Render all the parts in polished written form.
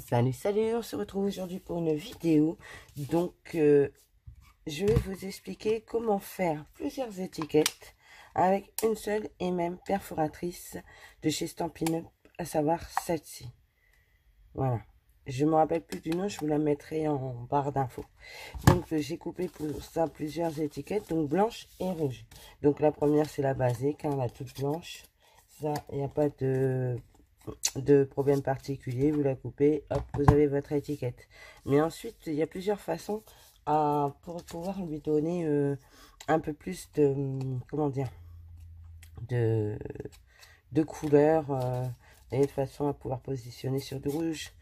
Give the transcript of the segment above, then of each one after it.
Salut, salut, on se retrouve aujourd'hui pour une vidéo. Donc, je vais vous expliquer comment faire plusieurs étiquettes avec une seule et même perforatrice de chez Stampin' Up, à savoir celle-ci. Voilà. Je ne me rappelle plus du nom, je vous la mettrai en barre d'infos. Donc, j'ai coupé pour ça plusieurs étiquettes, donc blanche et rouge. Donc, la première, c'est la basique, hein, la toute blanche. Ça, il n'y a pas de problème particulier, vous la coupez, hop, vous avez votre étiquette. Mais ensuite, il y a plusieurs façons pour pouvoir lui donner un peu plus de, comment dire, de couleur, et de façon à pouvoir positionner sur du rouge.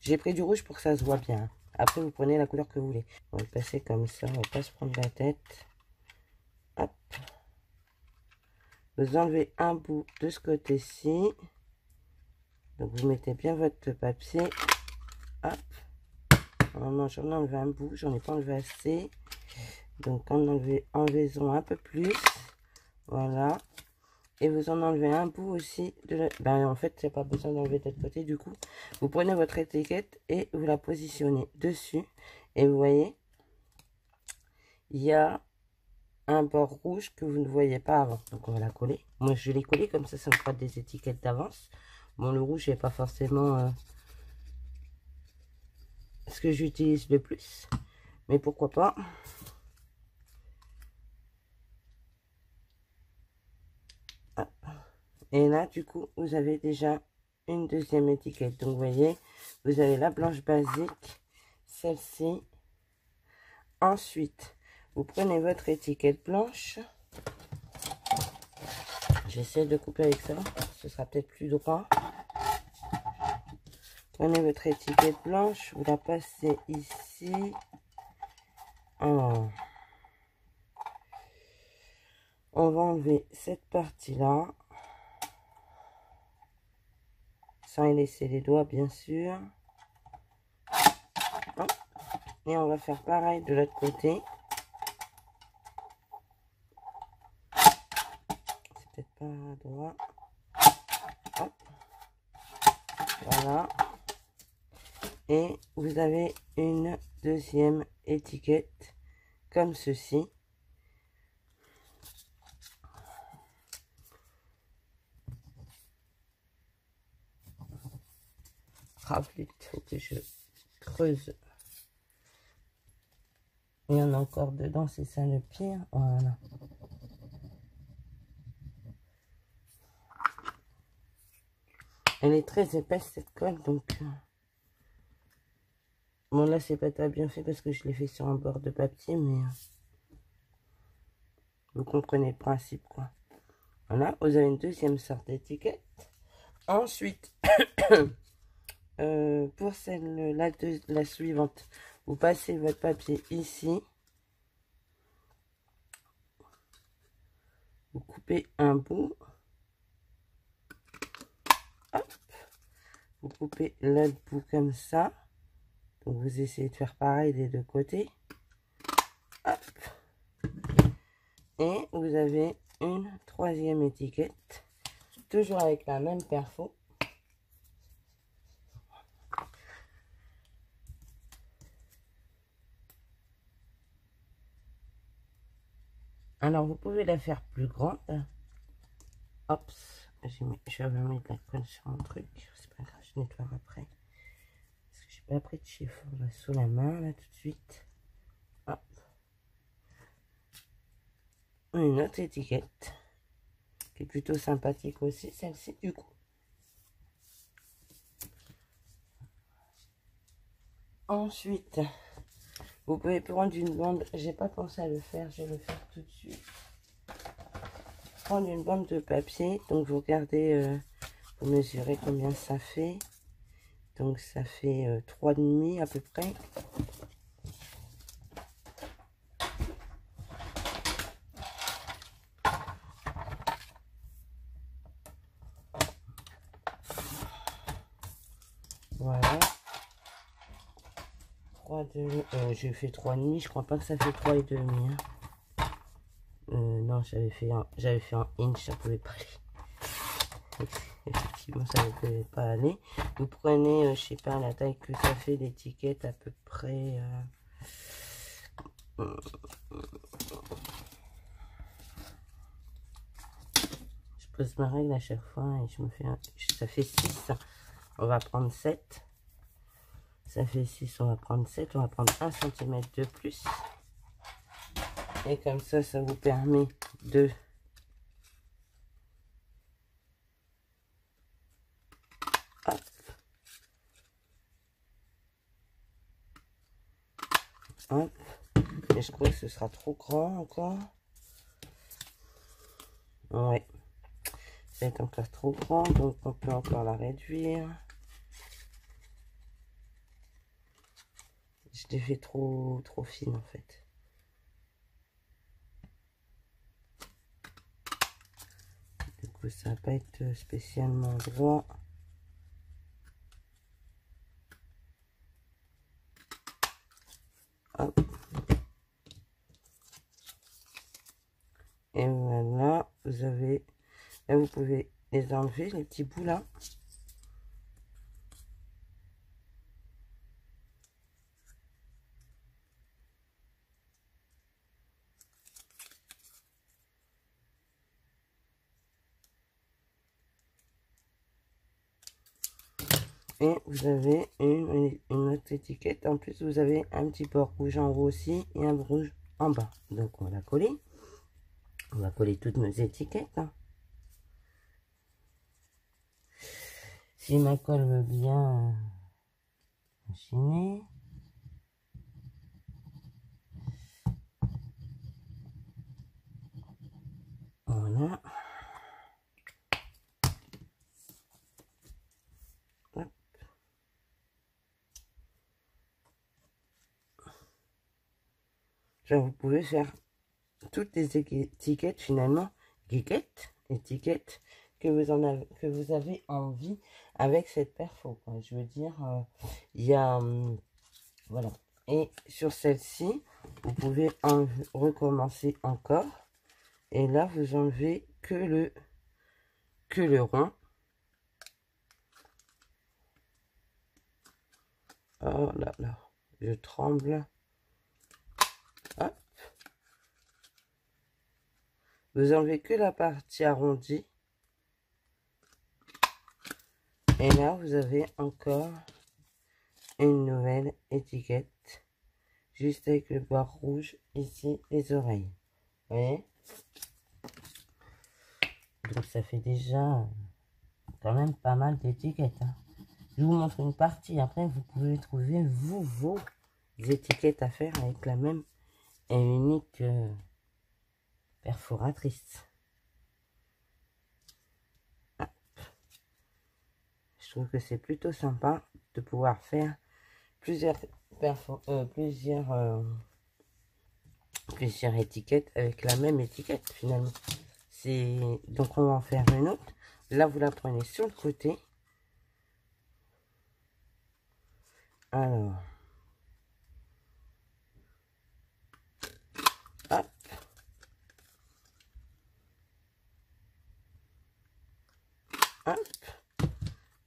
J'ai pris du rouge pour que ça se voit bien. Après, vous prenez la couleur que vous voulez. On va le passer comme ça, on va pas se prendre la tête. Hop. Vous enlevez un bout de ce côté-ci. Donc, vous mettez bien votre papier. Hop. Normalement, j'en ai enlevé un bout. J'en ai pas enlevé assez. Donc, enlevez-en un peu plus. Voilà. Et vous en enlevez un bout aussi. En fait, il n'y a pas besoin d'enlever de l'autre côté. Du coup, vous prenez votre étiquette et vous la positionnez dessus. Et vous voyez, il y a un bord rouge que vous ne voyez pas avant. Donc, on va la coller. Moi, je l'ai collé comme ça me fera des étiquettes d'avance. Bon, le rouge n'est pas forcément ce que j'utilise le plus, mais pourquoi pas. Hop. Et là, du coup, vous avez déjà une deuxième étiquette. Donc, vous voyez, vous avez la blanche basique, celle-ci. Ensuite, vous prenez votre étiquette blanche. J'essaie de couper avec ça, ce sera peut-être plus droit. Prenez votre étiquette blanche, vous la passez ici. Alors, on va enlever cette partie-là. Sans y laisser les doigts, bien sûr. Hop. Et on va faire pareil de l'autre côté. C'est peut-être pas droit. Hop. Voilà. Et vous avez une deuxième étiquette comme ceci. Il faut que je creuse. Il y en a encore dedans, c'est ça le pire. Voilà. Elle est très épaisse cette colle, donc bon, là c'est pas très bien fait parce que je l'ai fait sur un bord de papier, mais vous comprenez le principe, quoi. Voilà, vous avez une deuxième sorte d'étiquette. Ensuite, pour la suivante, vous passez votre papier ici. Vous coupez un bout. Hop. Vous coupez l'autre bout comme ça. Donc, vous essayez de faire pareil des deux côtés. Hop. Et vous avez une troisième étiquette. Toujours avec la même perfo. Alors, vous pouvez la faire plus grande. Hop. J'avais mis de la colle sur un truc. C'est pas grave, je nettoie après. Parce que j'ai pas pris de chiffon là, sous la main, là, tout de suite. Hop. Une autre étiquette. Qui est plutôt sympathique aussi, celle-ci, du coup. Ensuite, vous pouvez prendre une bande. J'ai pas pensé à le faire, je vais le faire tout de suite. Prendre une bande de papier. Donc, vous regardez, vous mesurez combien ça fait. Donc, ça fait 3,5 à peu près. Voilà. 3,5. J'ai fait 3,5. Je crois pas que ça fait 3,5. Hein. Non, j'avais fait en inch, ça pouvait pas aller. si bon, ça ne peut pas aller. Vous prenez, je sais pas, la taille que ça fait l'étiquette à peu près. Je pose ma règle à chaque fois et je me fais ça fait 6. On va prendre 7. Ça fait 6, on va prendre 7. On va prendre 1 cm de plus. Et comme ça, ça vous permet de hop. Hop. Et je crois que ce sera trop grand encore. Ouais. Ça va être encore trop grand, donc on peut encore la réduire. Je l'ai fait trop fine en fait. Du coup, ça va pas être spécialement droit. Hop. Et voilà, vous avez, là vous pouvez les enlever, les petits bouts là. Et vous avez une autre étiquette. En plus, vous avez un petit port rouge en haut aussi et un rouge en bas. Donc, on va la coller. On va coller toutes nos étiquettes. Si ma colle veut bien machiner. Voilà. Hop. Là, vous pouvez faire toutes les étiquettes finalement, étiquettes que vous avez envie avec cette perfo, quoi. Je veux dire, il y a voilà. Et sur celle-ci, vous pouvez recommencer encore. Et là, vous enlevez que le rond. Oh là là, je tremble. Hop. Vous enlevez que la partie arrondie. Et là, vous avez encore une nouvelle étiquette. Juste avec le bord rouge, ici, les oreilles. Vous voyez? Donc, ça fait déjà quand même pas mal d'étiquettes. Hein. Je vous montre une partie. Après, vous pouvez trouver, vous, vos étiquettes à faire avec la même et unique perforatrice. Ah. Je trouve que c'est plutôt sympa de pouvoir faire plusieurs étiquettes avec la même étiquette finalement. Donc on va en faire une autre. Là vous la prenez sur le côté. Alors hop. Hop.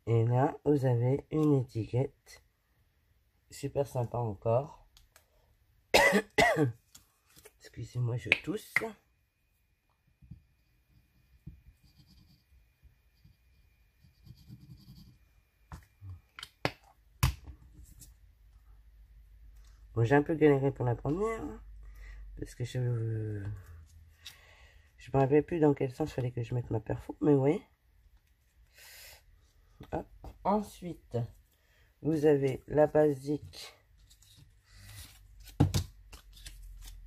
Et là vous avez une étiquette super sympa encore. Excusez-moi, je tousse. Bon, j'ai un peu galéré pour la première parce que je me rappelle plus dans quel sens il fallait que je mette ma perfo, mais oui. Hop. Ensuite, vous avez la basique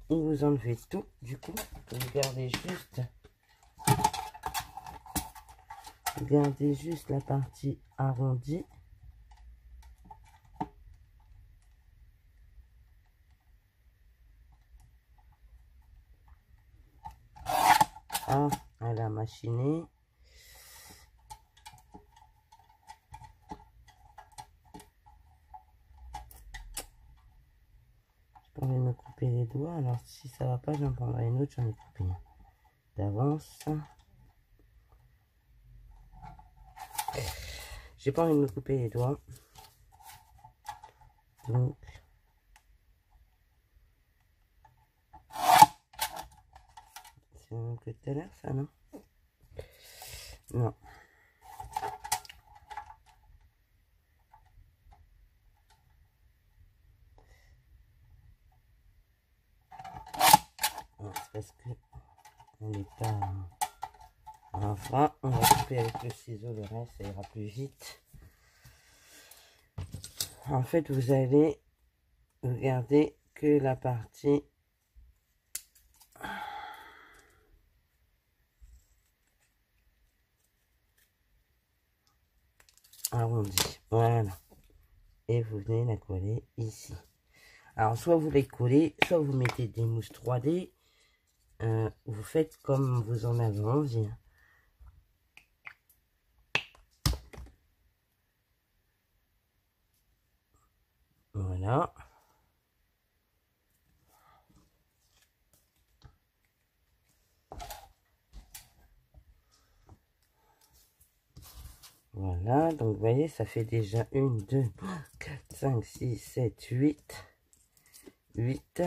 où vous enlevez tout, du coup, vous gardez juste la partie arrondie. Ah, elle a machiné. J'ai pas envie de me couper les doigts, alors si ça va pas, j'en prendrai une autre, j'en ai coupé d'avance. j'ai pas envie de me couper les doigts. Donc, c'est un peu tout à l'heure, ça, non? Non. C'est parce que on n'est pas... Enfin, on va couper avec le ciseau, le reste, ça ira plus vite. En fait, vous allez regarder que la partie arrondie. Voilà. Et vous venez la coller ici. Alors, soit vous les collez, soit vous mettez des mousses 3D. Vous faites comme vous en avez envie. Voilà. Voilà, donc vous voyez, ça fait déjà 1, 2, 4, 5, 6, 7, 8. 8.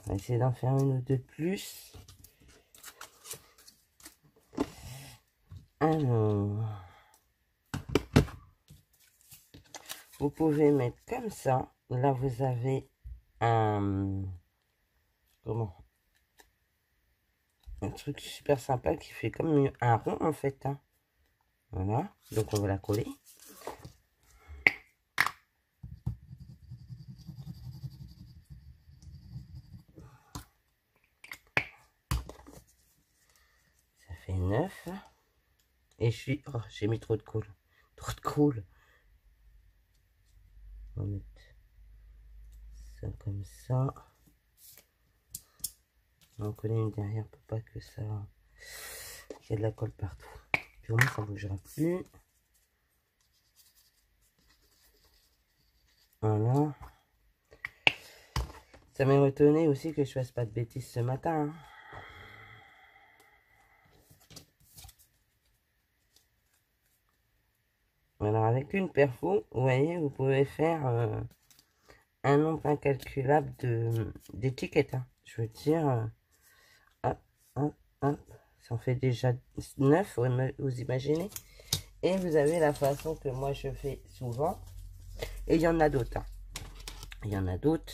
On va essayer d'en faire une ou deux plus. Alors, vous pouvez mettre comme ça. Là, vous avez un... Comment? Un truc super sympa qui fait comme un rond, en fait. Hein. Voilà. Donc, on va la coller. Ça fait 9. Et je suis... Oh, j'ai mis trop de colle. Trop de colle. On va mettre ça comme ça. On va en coller une derrière pour pas que ça... qu'il y ait de la colle partout. Puis au moins, ça ne bougera plus. Voilà. Ça m'a retenu aussi que je fasse pas de bêtises ce matin. Hein. Alors avec une perfo, vous voyez, vous pouvez faire un nombre incalculable d'étiquettes. Hein. Je veux dire, hop, hop, hop. Ça en fait déjà 9, vous imaginez. Et vous avez la façon que moi je fais souvent. Et il y en a d'autres. Hein. Il y en a d'autres.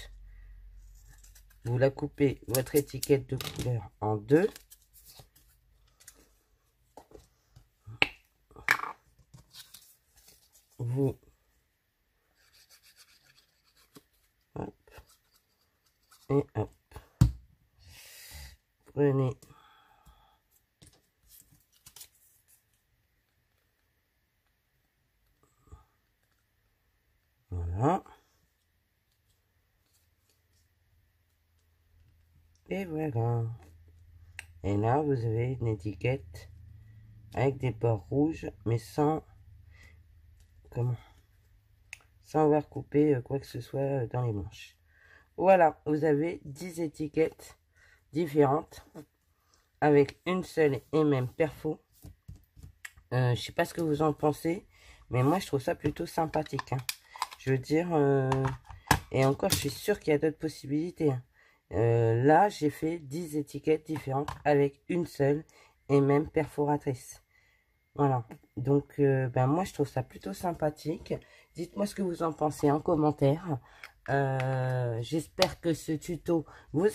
Vous la coupez, votre étiquette de couleur, en deux. Vous hop, et hop. Prenez voilà. Et voilà. Et là, vous avez une étiquette avec des bords rouges, mais sans... Comment? Sans avoir coupé quoi que ce soit dans les manches. Voilà, vous avez 10 étiquettes différentes avec une seule et même perfo. Je sais pas ce que vous en pensez, mais moi, je trouve ça plutôt sympathique. Hein. Je veux dire... et encore, je suis sûre qu'il y a d'autres possibilités. Hein. Là, j'ai fait 10 étiquettes différentes avec une seule et même perforatrice. Voilà. Donc, ben, moi, je trouve ça plutôt sympathique. Dites-moi ce que vous en pensez en commentaire. J'espère que ce tuto vous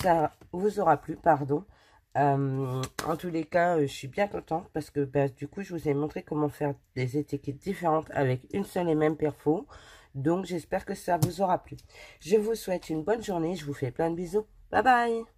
aura plu, pardon. En tous les cas, je suis bien contente parce que ben, du coup, je vous ai montré comment faire des étiquettes différentes avec une seule et même perfo. Donc, j'espère que ça vous aura plu. Je vous souhaite une bonne journée. Je vous fais plein de bisous. Bye bye!